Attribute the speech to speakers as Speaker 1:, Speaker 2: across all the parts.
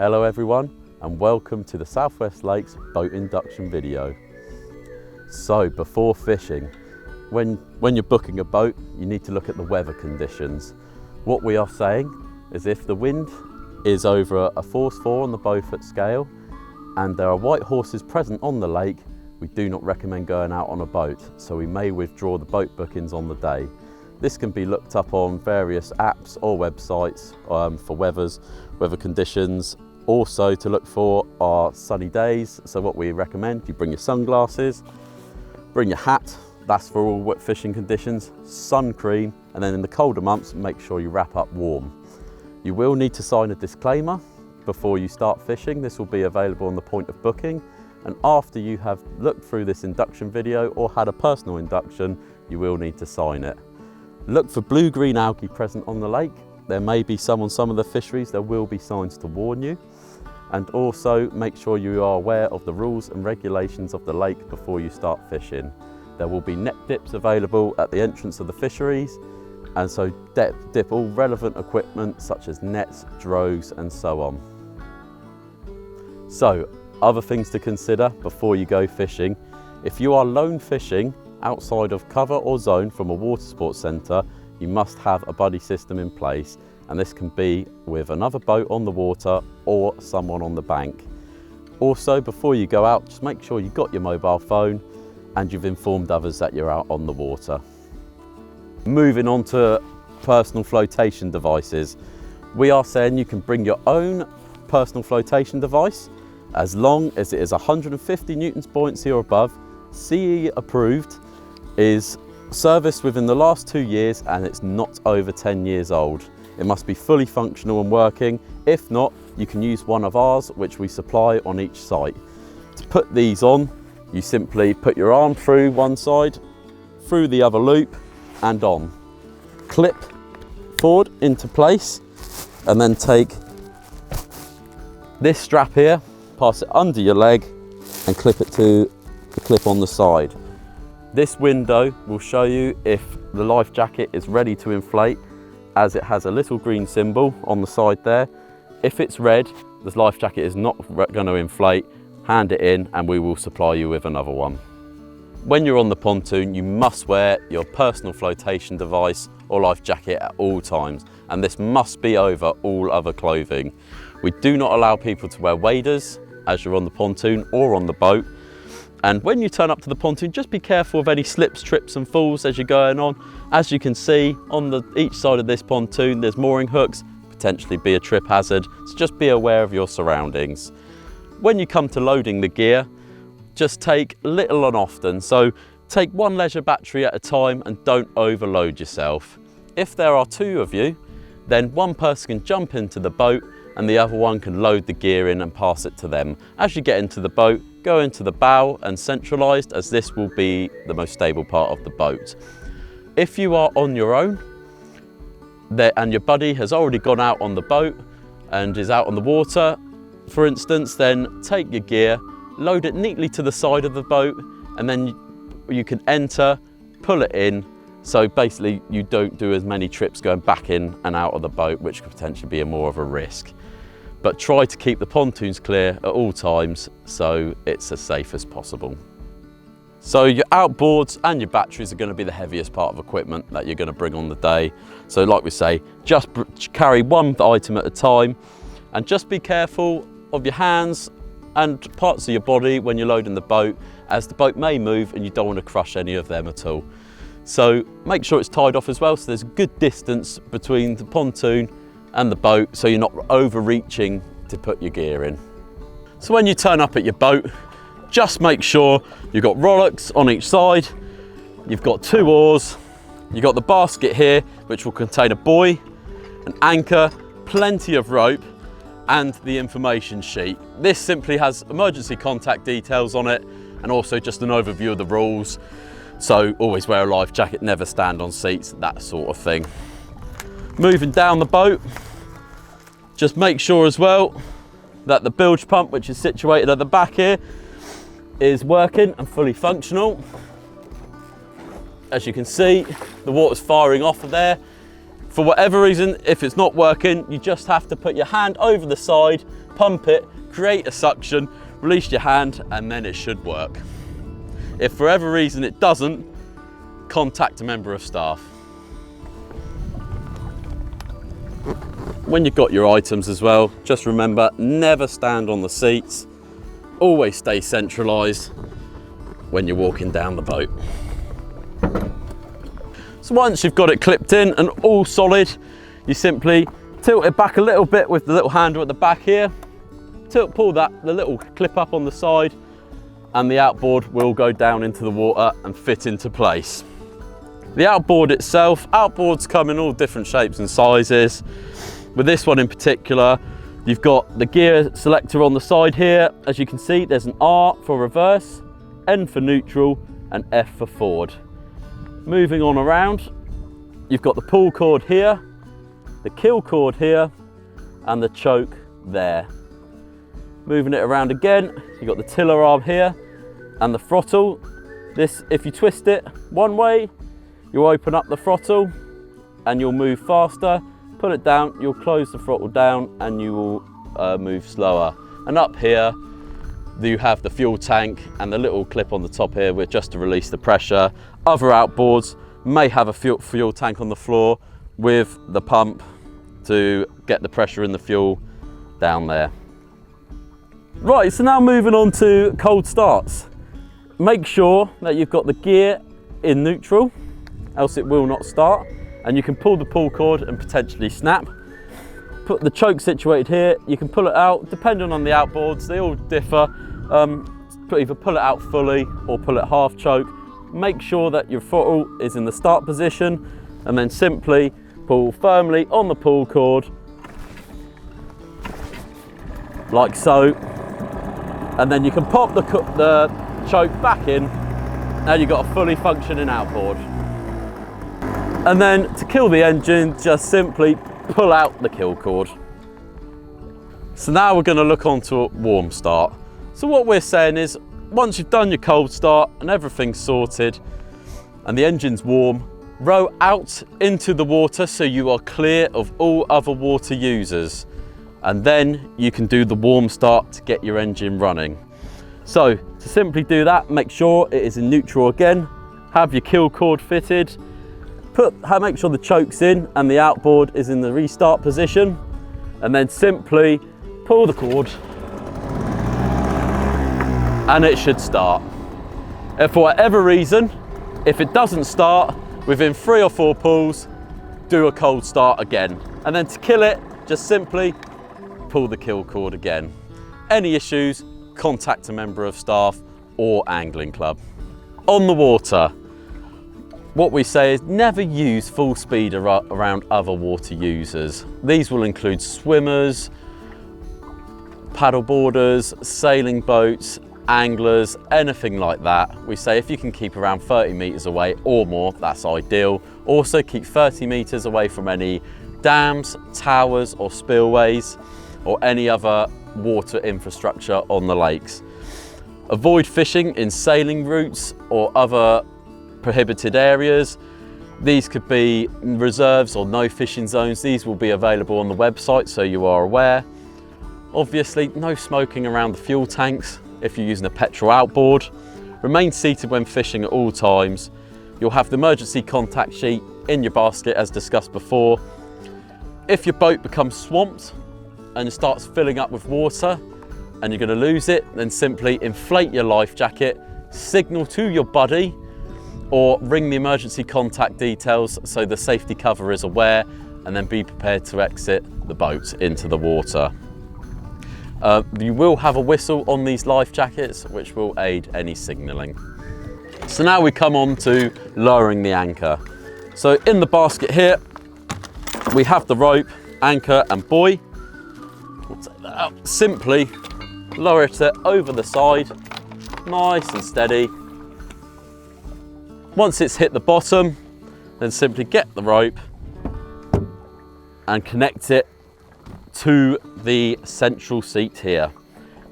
Speaker 1: Hello everyone, and welcome to the Southwest Lakes boat induction video. So before fishing, when you're booking a boat, you need to look at the weather conditions. What we are saying is if the wind is over a force 4 on the Beaufort scale and there are white horses present on the lake, we do not recommend going out on a boat, so we may withdraw the boat bookings on the day. This can be looked up on various apps or websites for weather conditions. Also to look for are sunny days, so what we recommend, you bring your sunglasses, bring your hat, that's for all wet fishing conditions, sun cream, and then in the colder months, make sure you wrap up warm. You will need to sign a disclaimer before you start fishing. This will be available on the point of booking, and after you have looked through this induction video or had a personal induction, you will need to sign it. Look for blue-green algae present on the lake. There may be some on some of the fisheries. There will be signs to warn you. And also make sure you are aware of the rules and regulations of the lake before you start fishing. There will be net dips available at the entrance of the fisheries, and so dip all relevant equipment such as nets, drogues and so on. So other things to consider before you go fishing: if you are lone fishing outside of cover or zone from a water sports centre, you must have a buddy system in place, and this can be with another boat on the water or someone on the bank. Also, before you go out, just make sure you've got your mobile phone and you've informed others that you're out on the water. Moving on to personal flotation devices. We are saying you can bring your own personal flotation device as long as it is 150 newtons buoyancy or above, CE approved, is serviced within the last 2 years, and it's not over 10 years old. It must be fully functional and working. If not, you can use one of ours which we supply on each site. To put these on, you simply put your arm through one side, through the other loop and on. Clip forward into place and then take this strap here, pass it under your leg and clip it to the clip on the side. This window will show you if the life jacket is ready to inflate, as it has a little green symbol on the side there. If it's red, the life jacket is not going to inflate. Hand it in and we will supply you with another one. When you're on the pontoon, you must wear your personal flotation device or life jacket at all times, and this must be over all other clothing. We do not allow people to wear waders as you're on the pontoon or on the boat. And when you turn up to the pontoon, just be careful of any slips, trips and falls as you're going on. As you can see on each side of this pontoon, there's mooring hooks, potentially be a trip hazard, so just be aware of your surroundings. When you come to loading the gear, just take little and often. So take one leisure battery at a time and don't overload yourself. If there are 2 of you, then one person can jump into the boat and the other one can load the gear in and pass it to them. As you get into the boat, go into the bow and centralised, as this will be the most stable part of the boat. If you are on your own and your buddy has already gone out on the boat and is out on the water, for instance, then take your gear, load it neatly to the side of the boat, and then you can enter, pull it in, so basically you don't do as many trips going back in and out of the boat, which could potentially be more of a risk. But try to keep the pontoons clear at all times so it's as safe as possible. So your outboards and your batteries are going to be the heaviest part of equipment that you're going to bring on the day. So like we say, just carry one item at a time, and just be careful of your hands and parts of your body when you're loading the boat, as the boat may move and you don't want to crush any of them at all. So make sure it's tied off as well, so there's a good distance between the pontoon and the boat, so you're not overreaching to put your gear in. So when you turn up at your boat, just make sure you've got rowlocks on each side, you've got 2 oars, you've got the basket here which will contain a buoy, an anchor, plenty of rope and the information sheet. This simply has emergency contact details on it and also just an overview of the rules. So always wear a life jacket, never stand on seats, that sort of thing. Moving down the boat, just make sure as well that the bilge pump, which is situated at the back here, is working and fully functional. As you can see, the water's firing off of there. For whatever reason, if it's not working, you just have to put your hand over the side, pump it, create a suction, release your hand, and then it should work. If for whatever reason it doesn't, contact a member of staff. When you've got your items as well, just remember, never stand on the seats. Always stay centralised when you're walking down the boat. So once you've got it clipped in and all solid, you simply tilt it back a little bit with the little handle at the back here. Pull the little clip up on the side, and the outboard will go down into the water and fit into place. The outboard itself, outboards come in all different shapes and sizes. With this one in particular, you've got the gear selector on the side here. As you can see, there's an R for reverse, N for neutral, and F for forward. Moving on around, you've got the pull cord here, the kill cord here, and the choke there. Moving it around again, you've got the tiller arm here, and the throttle. This, if you twist it one way, you'll open up the throttle, and you'll move faster. Put it down, you'll close the throttle down, and you will move slower. And up here, you have the fuel tank and the little clip on the top here, with just to release the pressure. Other outboards may have a fuel tank on the floor with the pump to get the pressure in the fuel down there. Right, so now moving on to cold starts. Make sure that you've got the gear in neutral, else it will not start. And you can pull the pull cord and potentially snap. Put the choke situated here, you can pull it out, depending on the outboards, they all differ. Either pull it out fully or pull it half choke. Make sure that your throttle is in the start position, and then simply pull firmly on the pull cord, like so. And then you can pop the choke back in, now you've got a fully functioning outboard. And then to kill the engine, just simply pull out the kill cord. So now we're going to look onto a warm start. So what we're saying is, once you've done your cold start and everything's sorted and the engine's warm, row out into the water so you are clear of all other water users. And then you can do the warm start to get your engine running. So to simply do that, make sure it is in neutral again, have your kill cord fitted, make sure the choke's in and the outboard is in the restart position, and then simply pull the cord and it should start. If for whatever reason, if it doesn't start within 3 or 4 pulls, do a cold start again. And then to kill it, just simply pull the kill cord again. Any issues, contact a member of staff or angling club. On the water, what we say is never use full speed around other water users. These will include swimmers, paddle boarders, sailing boats, anglers, anything like that. We say if you can keep around 30 meters away or more, that's ideal. Also keep 30 meters away from any dams, towers or spillways or any other water infrastructure on the lakes. Avoid fishing in sailing routes or other prohibited areas. These could be reserves or no fishing zones. These will be available on the website so you are aware. Obviously, no smoking around the fuel tanks if you're using a petrol outboard. Remain seated when fishing at all times. You'll have the emergency contact sheet in your basket as discussed before. If your boat becomes swamped and starts filling up with water and you're going to lose it, then simply inflate your life jacket, signal to your buddy, or ring the emergency contact details so the safety cover is aware, and then be prepared to exit the boat into the water. You will have a whistle on these life jackets which will aid any signalling. So now we come on to lowering the anchor. So in the basket here we have the rope, anchor and buoy. We'll take that out. Simply lower it over the side, nice and steady. Once it's hit the bottom, then simply get the rope and connect it to the central seat here.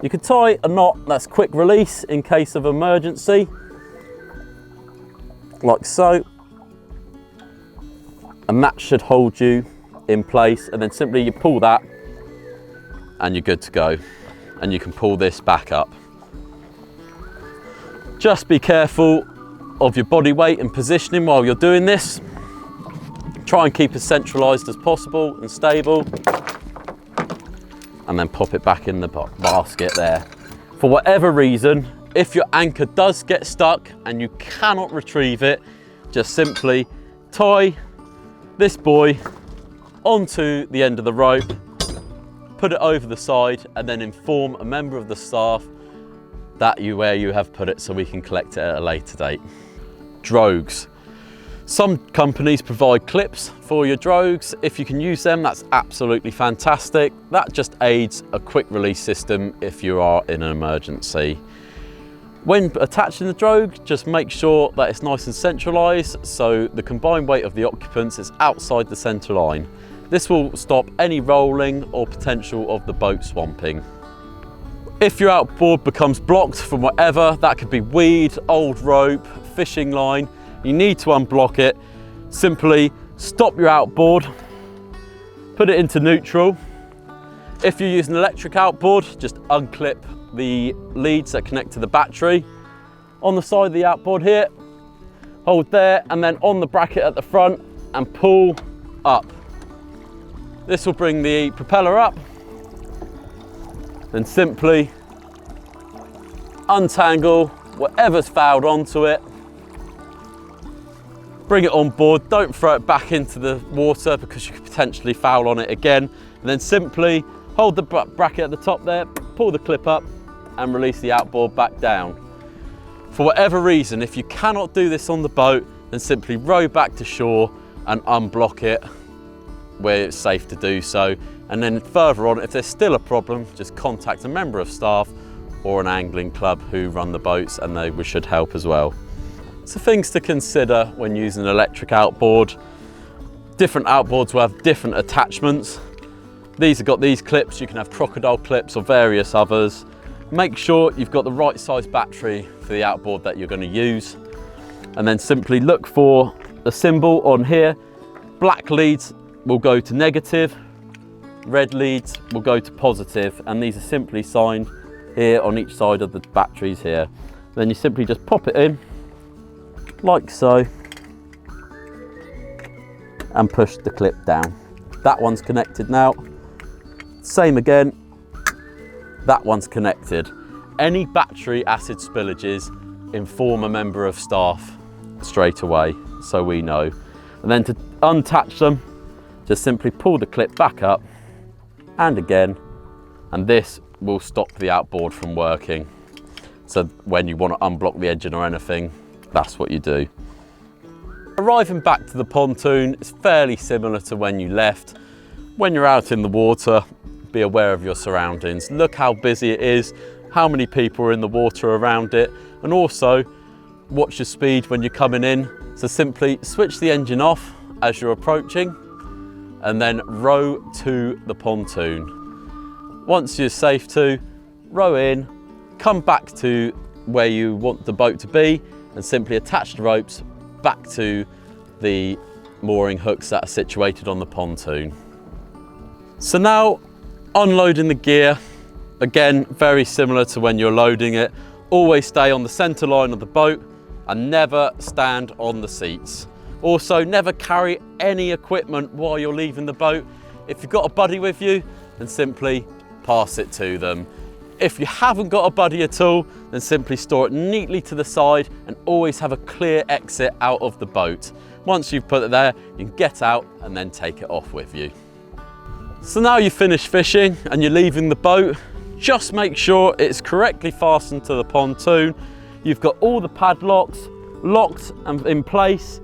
Speaker 1: You can tie a knot that's quick release in case of emergency, like so, and that should hold you in place, and then simply you pull that and you're good to go. And you can pull this back up. Just be careful of your body weight and positioning while you're doing this. Try and keep as centralised as possible and stable, and then pop it back in the basket there. For whatever reason, if your anchor does get stuck and you cannot retrieve it, just simply tie this boy onto the end of the rope, put it over the side, and then inform a member of the staff that where you have put it, so we can collect it at a later date. Drogues. Some companies provide clips for your drogues. If you can use them, that's absolutely fantastic. That just aids a quick release system if you are in an emergency. When attaching the drogue, just make sure that it's nice and centralised, so the combined weight of the occupants is outside the centre line. This will stop any rolling or potential of the boat swamping. If your outboard becomes blocked from whatever, that could be weed, old rope, fishing line, you need to unblock it. Simply stop your outboard, put it into neutral. If you're using an electric outboard, just unclip the leads that connect to the battery. On the side of the outboard here, hold there, and then on the bracket at the front and pull up. This will bring the propeller up. Then simply untangle whatever's fouled onto it, bring it on board, don't throw it back into the water because you could potentially foul on it again, and then simply hold the bracket at the top there, pull the clip up and release the outboard back down. For whatever reason, if you cannot do this on the boat, then simply row back to shore and unblock it where it's safe to do so. And then further on, if there's still a problem, just contact a member of staff or an angling club who run the boats, and they should help as well. So things to consider when using an electric outboard. Different outboards will have different attachments. These have got these clips, you can have crocodile clips or various others. Make sure you've got the right size battery for the outboard that you're going to use. And then simply look for the symbol on here. Black leads will go to negative, red leads will go to positive, and these are simply signed here on each side of the batteries here. Then you simply just pop it in, like so, and push the clip down. That one's connected now. Same again, that one's connected. Any battery acid spillages, inform a member of staff straight away, so we know. And then to unattach them, just simply pull the clip back up and again, and this will stop the outboard from working. So when you want to unblock the engine or anything, that's what you do. Arriving back to the pontoon is fairly similar to when you left. When you're out in the water, be aware of your surroundings. Look how busy it is, how many people are in the water around it, and also watch your speed when you're coming in. So simply switch the engine off as you're approaching and then row to the pontoon. Once you're safe to, row in, come back to where you want the boat to be and simply attach the ropes back to the mooring hooks that are situated on the pontoon. So now unloading the gear, again very similar to when you're loading it. Always stay on the centre line of the boat and never stand on the seats. Also, never carry any equipment while you're leaving the boat. If you've got a buddy with you, then simply pass it to them. If you haven't got a buddy at all, then simply store it neatly to the side and always have a clear exit out of the boat. Once you've put it there, you can get out and then take it off with you. So now you've finished fishing and you're leaving the boat, just make sure it's correctly fastened to the pontoon. You've got all the padlocks locked and in place.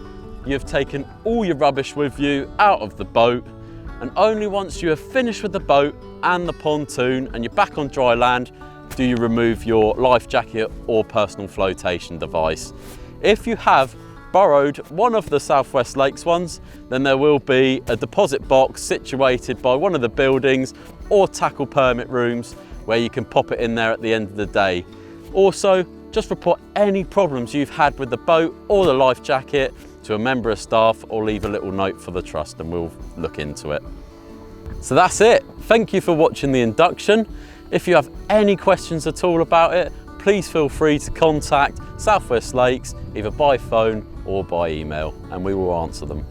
Speaker 1: You've taken all your rubbish with you out of the boat, and only once you have finished with the boat and the pontoon and you're back on dry land do you remove your life jacket or personal flotation device. If you have borrowed one of the Southwest Lakes ones, then there will be a deposit box situated by one of the buildings or tackle permit rooms where you can pop it in there at the end of the day. Also, just report any problems you've had with the boat or the life jacket to a member of staff, or leave a little note for the trust and we'll look into it. So that's it. Thank you for watching the induction. If you have any questions at all about it, please feel free to contact South West Lakes either by phone or by email, and we will answer them.